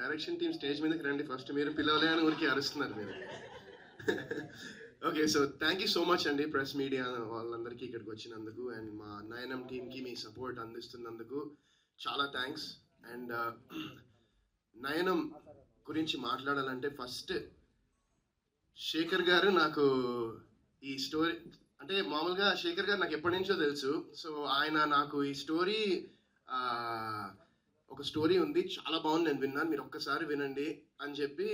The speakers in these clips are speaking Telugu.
డైరెక్షన్ టీమ్ స్టేజ్ మీదకి రండి ఫస్ట్. మీరు పిలవలే అని ఊరికి అరుస్తున్నారు మీరు. Okay, so thank you so much అండి ప్రెస్ మీడియా వాళ్ళందరికీ ఇక్కడికి వచ్చినందుకు, అండ్ మా నయనం టీమ్కి మీ సపోర్ట్ అందిస్తున్నందుకు చాలా థ్యాంక్స్. అండ్ నయనం గురించి మాట్లాడాలంటే ఫస్ట్ శేఖర్ గారు నాకు ఈ స్టోరీ, అంటే మామూలుగా శేఖర్ గారు నాకు ఎప్పటి నుంచో తెలుసు. సో ఆయన నాకు ఈ స్టోరీ, ఒక స్టోరీ ఉంది చాలా బాగుంది, నేను విన్నాను, మీరు ఒక్కసారి వినండి అని చెప్పి.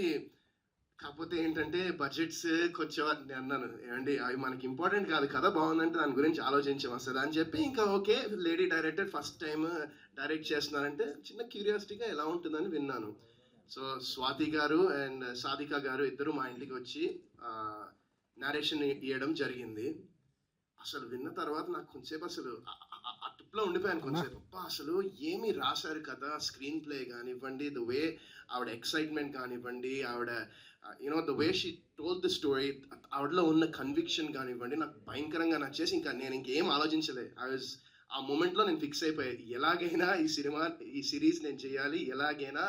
కాకపోతే ఏంటంటే బడ్జెట్స్ కొంచెం నేను అన్నాను, ఏమండి అవి మనకి ఇంపార్టెంట్ కాదు, కథ బాగుందంటే దాని గురించి ఆలోచించాం వస్తుంది అని చెప్పి, ఇంకా okay lady director first time direct చేస్తున్నారంటే చిన్న క్యూరియాసిటీగా ఎలా ఉంటుందని విన్నాను. సో స్వాతి గారు అండ్ సాధిక గారు ఇద్దరు మా ఇంటికి వచ్చి నేరేషన్ ఇవ్వడం జరిగింది. అసలు విన్న తర్వాత నాకు కొంచెంసేపు అసలు ఆ ట్రిప్లో ఉండిపోయాను కొంచెంసేపు. అబ్బా అసలు ఏమి రాశారు కదా, స్క్రీన్ ప్లే కానివ్వండి, ద వే ఆవిడ ఎక్సైట్మెంట్ కానివ్వండి, ఆవిడ you know the way she told the story, ఆవిడలో ఉన్న కన్విక్షన్ కానివ్వండి, నాకు భయంకరంగా నచ్చేసి ఇంకా నేను ఇంకేం ఆలోచించలేదు. ఆ మూమెంట్లో నేను ఫిక్స్ అయిపోయాయి, ఎలాగైనా ఈ సిరీస్ నేను చేయాలి, ఎలాగైనా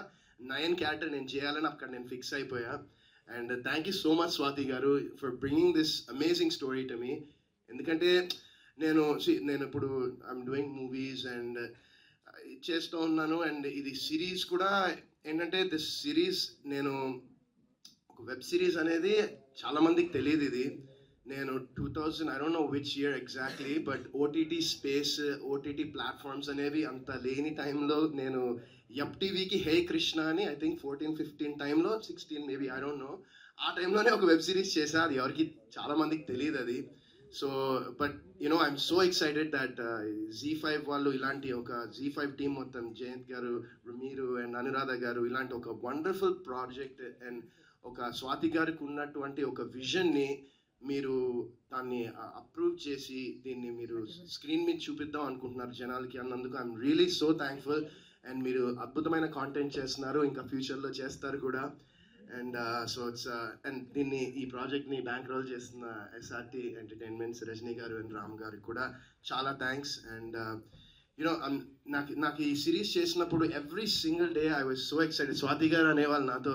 నయన్ క్యారెక్టర్ నేను చేయాలని అక్కడ నేను ఫిక్స్ అయిపోయా. And thank you so much Swathi గారు for bringing this amazing story to me. ఎందుకంటే నేను ఇప్పుడు ఐఎమ్ డూయింగ్ మూవీస్ అండ్ చేస్తూ ఉన్నాను, అండ్ ఇది సిరీస్ కూడా ఏంటంటే దిస్ సిరీస్ నేను ఒక వెబ్ సిరీస్ అనేది చాలా మందికి తెలియదు. ఇది నేను 2000 I don't know which year exactly, but OTT space, OTT platforms అనేవి అంత లేని టైంలో నేను ఎఫ్ టీవీకి హే కృష్ణ అని ఐ థింక్ 14-15 టైంలో, 16 మేబీ ఐ డోంట్ నో, ఆ టైంలోనే ఒక వెబ్ సిరీస్ చేశా. అది ఎవరికి చాలా మందికి తెలియదు అది. So but you know I'm so excited that Z5 వాళ్ళు ఇలాంటి ఒక Z5 టీమ్ మొత్తం, జయంత్ గారు, మీరు అండ్ అనురాధ గారు, ఇలాంటి ఒక వండర్ఫుల్ ప్రాజెక్ట్ అండ్ ఒక స్వాతి గారికి ఉన్నటువంటి ఒక విజన్ని మీరు దాన్ని అప్రూవ్ చేసి దీన్ని మీరు స్క్రీన్ మీద చూపిద్దాం అనుకుంటున్నారు జనాలకి అన్నందుకు I'm really so thankful. And మీరు అద్భుతమైన కాంటెంట్ చేస్తున్నారు, ఇంకా ఫ్యూచర్లో చేస్తారు కూడా. అండ్ సో ఇట్స్ అండ్ ఈ ప్రాజెక్ట్ని బ్యాంక్ రోల్ చేస్తున్న SRT ఎంటర్టైన్మెంట్స్ రజనీ గారు అండ్ రామ్ గారికి కూడా చాలా థ్యాంక్స్. అండ్ యూనో నాకు ఈ సిరీస్ చేసినప్పుడు every single day I was so excited. Swathi గారు అనేవాళ్ళు నాతో,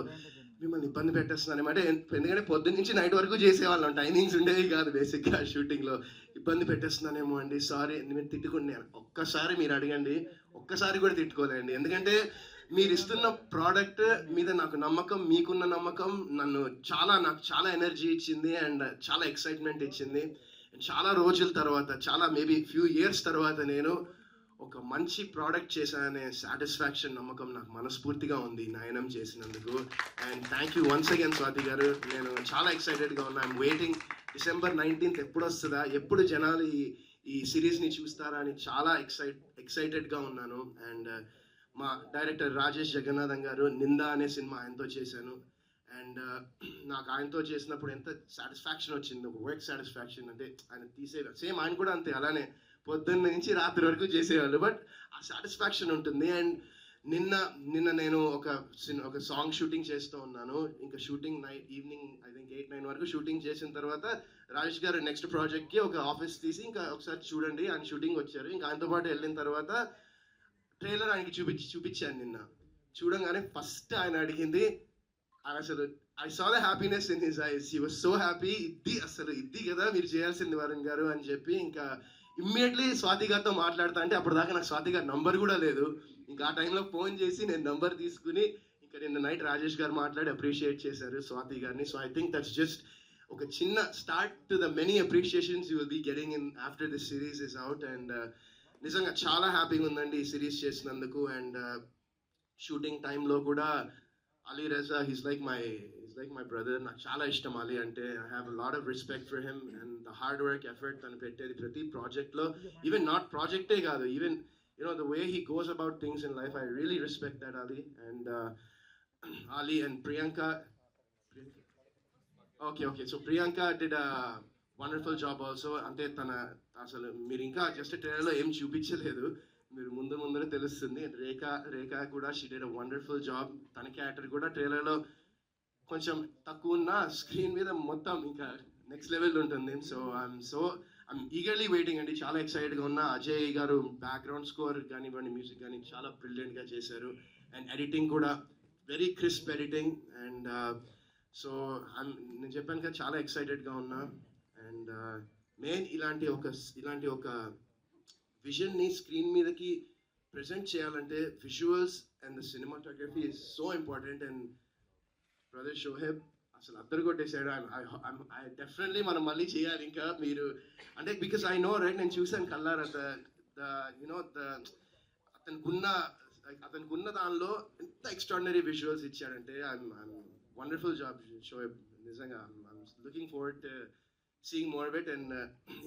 మిమ్మల్ని ఇబ్బంది పెట్టేస్తున్నాను అనమాట. ఎందుకంటే పొద్దున్న నుంచి నైట్ వరకు చేసేవాళ్ళం, టైమింగ్స్ ఉండేవి కాదు బేసిక్గా షూటింగ్లో. ఇబ్బంది పెట్టేస్తున్నానేమో అండి, సారీ, మీరు తిట్టుకుని ఒక్కసారి మీరు అడగండి, ఒక్కసారి కూడా తిట్టుకోలేండి. ఎందుకంటే మీరు ఇస్తున్న ప్రోడక్ట్ మీద నాకు నమ్మకం, మీకున్న నమ్మకం నాకు చాలా ఎనర్జీ ఇచ్చింది అండ్ చాలా ఎక్సైట్మెంట్ ఇచ్చింది. చాలా రోజుల తర్వాత, చాలా మేబీ ఫ్యూ ఇయర్స్ తర్వాత నేను ఒక మంచి ప్రోడక్ట్ చేశాననే సాటిస్ఫాక్షన్, నమ్మకం నాకు మనస్ఫూర్తిగా ఉంది నయనం చేసినందుకు. And thank you once again Swathi గారు. నేను చాలా ఎక్సైటెడ్గా ఉన్నా. ఐఎమ్ వెయిటింగ్ December 19th ఎప్పుడు వస్తుందా, ఎప్పుడు జనాలు ఈ సిరీస్ని చూస్తారా అని చాలా ఎక్సైటెడ్గా ఉన్నాను. అండ్ మా డైరెక్టర్ రాజేష్ జగన్నాథన్ గారు, నిందా అనే సినిమా ఆయనతో చేశాను. అండ్ నాకు ఆయనతో చేసినప్పుడు ఎంత సాటిస్ఫాక్షన్ వచ్చింది, ఒక వర్క్ సాటిస్ఫాక్షన్. అంటే ఆయన సేమ్ ఆయన కూడా అంతే, అలానే పొద్దున్న నుంచి రాత్రి వరకు చేసేవాళ్ళు, బట్ ఆ సాటిస్ఫాక్షన్ ఉంటుంది. అండ్ నిన్న నేను ఒక సాంగ్ షూటింగ్ చేస్తూ ఉన్నాను. ఇంకా షూటింగ్ ఈవినింగ్ ఐ థింక్ 8-9 వరకు షూటింగ్ చేసిన తర్వాత రాజేష్ గారు నెక్స్ట్ ప్రాజెక్ట్కి ఒక ఆఫీస్ తీసి ఇంకా ఒకసారి చూడండి ఆయన షూటింగ్ వచ్చారు. ఇంకా ఆయనతో పాటు వెళ్ళిన తర్వాత ట్రైలర్ ఆయనకి చూపించాను నిన్న. చూడంగానే ఫస్ట్ ఆయన అడిగింది, అసలు I saw the happiness in his eyes, he was so happy. ఇది కదా మీరు చేయాల్సింది వరుణ్ గారు అని చెప్పి, ఇంకా ఇమ్మీడియట్లీ స్వాతి గారితో మాట్లాడతా అంటే అప్పటిదాకా నాకు స్వాతి గారి నంబర్ కూడా లేదు. ఇంకా ఆ టైంలో ఫోన్ చేసి నేను నంబర్ తీసుకుని ఇంకా నిన్న నైట్ రాజేష్ గారు మాట్లాడి అప్రిషియేట్ చేశారు స్వాతి గారిని. So I think that's just ఒక చిన్న start to the many appreciations you will be getting in after this series is out. And నిజంగా చాలా హ్యాపీగా ఉందండి ఈ సిరీస్ చేసినందుకు. అండ్ షూటింగ్ టైంలో కూడా అలీ రజా హీస్ లైక్ మై బ్రదర్. నాకు చాలా ఇష్టం అలీ అంటే. I have a lot of respect for him and the hard work effort తను పెట్టేది ప్రతి ప్రాజెక్ట్లో. ఈవెన్ నాట్ ప్రాజెక్టే కాదు, even the way he goes about things in life, I really respect that Ali. And Ali and Priyanka. Okay, so Priyanka did a wonderful job also. Ante tana asalu meer inka just trailer lo em chupichaledu, మీరు ముందర తెలుస్తుంది. రేఖ కూడా she did a wonderful job. తన క్యారెక్టర్ కూడా ట్రైలర్లో కొంచెం తక్కువ ఉన్న స్క్రీన్ మీద మొత్తం ఇంకా నెక్స్ట్ లెవెల్ ఉంటుంది. సో ఐఎమ్ ఈగర్లీ వెయిటింగ్ అండి, చాలా ఎక్సైటెడ్గా ఉన్నా. అజయ్ గారు బ్యాక్గ్రౌండ్ స్కోర్ కానివ్వండి, మ్యూజిక్ కానీ చాలా బ్రిలియంట్గా చేశారు. అండ్ ఎడిటింగ్ కూడా very crisp editing and so నేను చెప్పాను కదా చాలా ఎక్సైటెడ్గా ఉన్నా అండ్ మెయిన్ ఇలాంటి ఒక విజన్ని స్క్రీన్ మీదకి ప్రెజెంట్ చేయాలంటే visuals and the cinematography is so important and brother Shoaib అసలు అద్దరు కొట్టేశాడు. ఐ డెఫినెట్లీ మనం మళ్ళీ చేయాలి ఇంకా మీరు అంటే బికాస్ ఐ నో రైట్ నేను చూసాను కల్లారా అతనుకున్న దానిలో ఎంత ఎక్స్ట్రాడినరీ విజువల్స్ ఇచ్చాడంటే వండర్ఫుల్ జాబ్ షోహెబ్ నిజంగా looking forward to seeing more of it and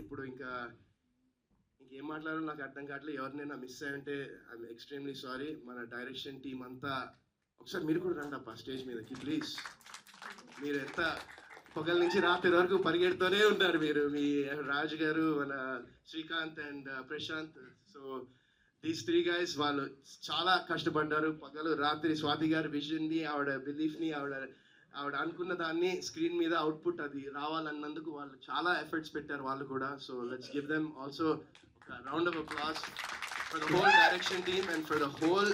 ఇప్పుడు ఇంకేం మాట్లాడాలో నాకు అర్థం కావట్లేదు. ఎవరినైనా మిస్ అయ్యంటే ఐఎమ్ ఎక్స్ట్రీమ్లీ సారీ. మన డైరెక్షన్ టీం అంతా ఒకసారి మీరు కూడా రండి అప్ప స్టేజ్ మీదకి ప్లీజ్. మీరు ఎంత పొగల నుంచి రాత్రి వరకు పరిగెడుతూనే ఉంటారు మీరు, మీ రాజు గారు, మన Srikanth and Prashanth. So these 3 guys వాళ్ళు చాలా కష్టపడ్డారు పగలు రాత్రి. స్వాతి గారి విజన్ని, ఆవిడ బిలీఫ్ని, ఆవిడ అనుకున్న దాన్ని స్క్రీన్ మీద అవుట్పుట్ అది రావాలన్నందుకు వాళ్ళు చాలా ఎఫర్ట్స్ పెట్టారు వాళ్ళు కూడా. So let's give them also round of applause for the whole direction team and for the whole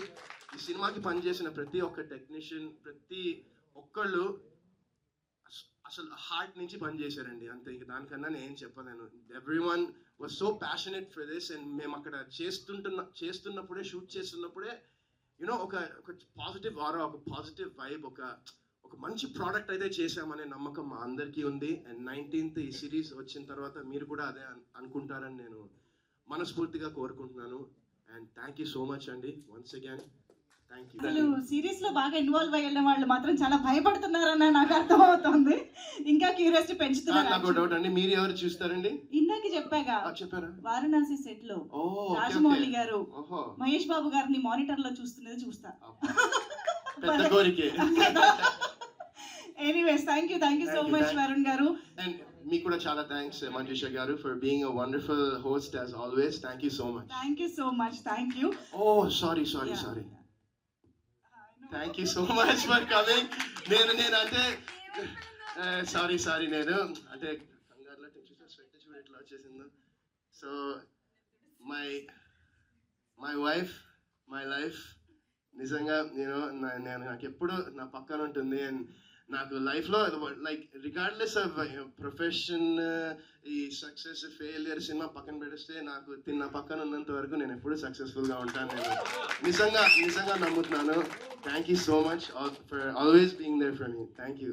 ఈ సినిమాకి పనిచేసిన ప్రతి ఒక్క టెక్నీషియన్, ప్రతి ఒక్కళ్ళు అసలు హార్ట్ నుంచి పనిచేశారండి అంతే. ఇంక దానికన్నా నేను ఏం చెప్పలేను. Everyone was so passionate for this and మేము అక్కడ చేస్తున్నప్పుడే షూట్ చేస్తున్నప్పుడే యూనో ఒక పాజిటివ్ ఆరా, ఒక పాజిటివ్ వైబ్, ఒక మంచి ప్రోడక్ట్ అయితే చేశామనే నమ్మకం మా అందరికీ ఉంది. అండ్ 19th ఈ సిరీస్ వచ్చిన తర్వాత మీరు కూడా అదే అనుకుంటారని నేను మనస్ఫూర్తిగా కోరుకుంటున్నాను. And thank you so much అండి వన్స్ అగైన్. అసలు సిరీస్ లో బాగా ఇన్వాల్వ్ అయ్యే వాళ్ళు మాత్రం చాలా భయపడుతున్నారని నాకు అర్థమవుతుంది. ఇంకా క్యూరియాసిటీ పెంచుతున్నారు. నాకు డౌట్ అండి, మీరు ఎవరు చూస్తారండి? ఇందాక చెప్పారా వారణాసి సెట్ లో రాజమౌళి గారు మహేష్ బాబు గారిని మానిటర్ లో చూస్తున్నది చూస్తా. Anyways thank you so much Varun garu. And మీకు కూడా చాలా thanks Manjusha garu for being a wonderful host as always. Thank you so much. Thank you. Oh sorry thank you so much for coming. నేను అంటే సారీ నేను అంటే కంగారులో స్వెట్ చూడు ఎట్లా వచ్చేసిందో. So my wife my life నిజంగా నేను నాకు ఎప్పుడు నా పక్కన ఉంటుంది. అండ్ నాకు లైఫ్లో లైక్ రిగార్డ్లెస్ ఆఫ్ ప్రొఫెషన్, ఈ సక్సెస్ ఫెయిలియర్ సినిమా పక్కన పెడిస్తే నాకు నా పక్కన ఉన్నంత వరకు నేను ఎప్పుడు సక్సెస్ఫుల్గా ఉంటాను. నేను నిజంగా నమ్ముతున్నాను. Thank you so much for always being there for me. Thank you.